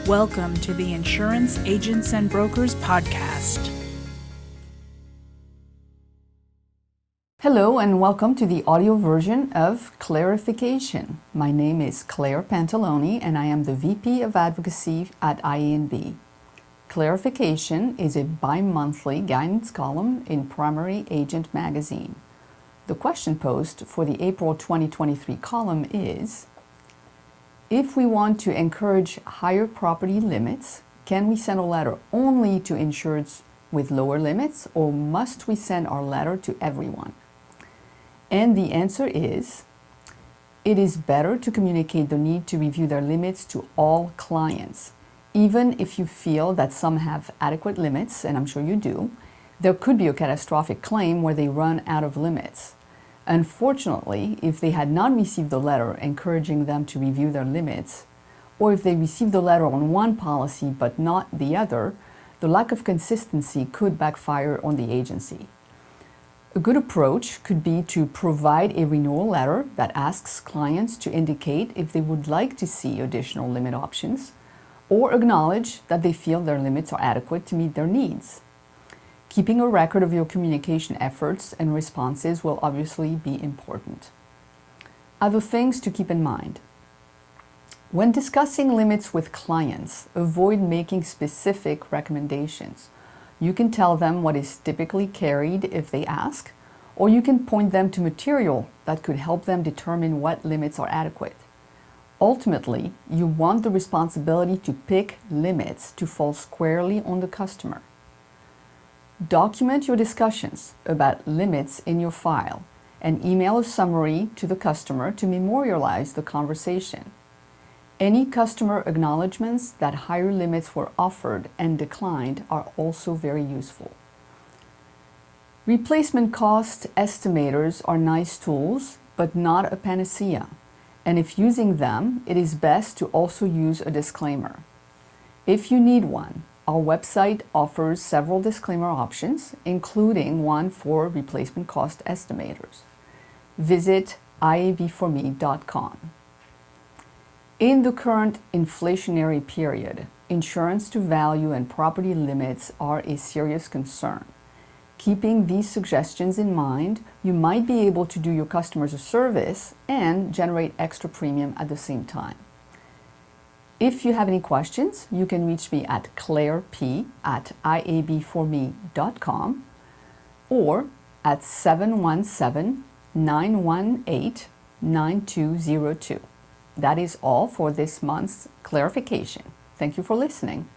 Welcome to the Insurance Agents and Brokers Podcast. Hello and welcome to the audio version of Claire-ification. My name is Claire Pantaloni and I am the VP of Advocacy at IA&B. Claire-ification is a bi-monthly guidance column in Primary Agent magazine. The question posed for the April 2023 column is, if we want to encourage higher property limits, can we send a letter only to insureds with lower limits, or must we send our letter to everyone? And the answer is, it is better to communicate the need to review their limits to all clients. Even if you feel that some have adequate limits, and I'm sure you do, there could be a catastrophic claim where they run out of limits. Unfortunately, if they had not received the letter encouraging them to review their limits, or if they received the letter on one policy but not the other, the lack of consistency could backfire on the agency. A good approach could be to provide a renewal letter that asks clients to indicate if they would like to see additional limit options, or acknowledge that they feel their limits are adequate to meet their needs. Keeping a record of your communication efforts and responses will obviously be important. Other things to keep in mind. When discussing limits with clients, avoid making specific recommendations. You can tell them what is typically carried if they ask, or you can point them to material that could help them determine what limits are adequate. Ultimately, you want the responsibility to pick limits to fall squarely on the customer. Document your discussions about limits in your file and email a summary to the customer to memorialize the conversation. Any customer acknowledgments that higher limits were offered and declined are also very useful. Replacement cost estimators are nice tools, but not a panacea. And if using them, it is best to also use a disclaimer. If you need one, our website offers several disclaimer options, including one for replacement cost estimators. Visit iabforme.com. In the current inflationary period, insurance to value and property limits are a serious concern. Keeping these suggestions in mind, you might be able to do your customers a service and generate extra premium at the same time. If you have any questions, you can reach me at clairep@iabforme.com or at 717-918-9202. That is all for this month's Claire-ification. Thank you for listening.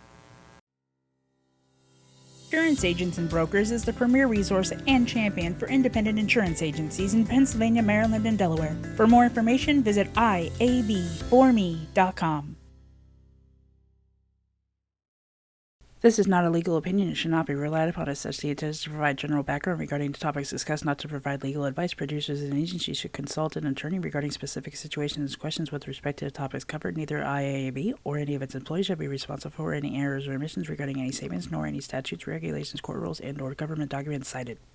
Insurance Agents and Brokers is the premier resource and champion for independent insurance agencies in Pennsylvania, Maryland, and Delaware. For more information, visit iabforme.com. This is not a legal opinion and should not be relied upon as such. The intent is to provide general background regarding the topics discussed, not to provide legal advice. Producers and agencies should consult an attorney regarding specific situations and questions with respect to the topics covered. Neither IA&B or any of its employees shall be responsible for any errors or omissions regarding any statements, nor any statutes, regulations, court rules, and/or government documents cited.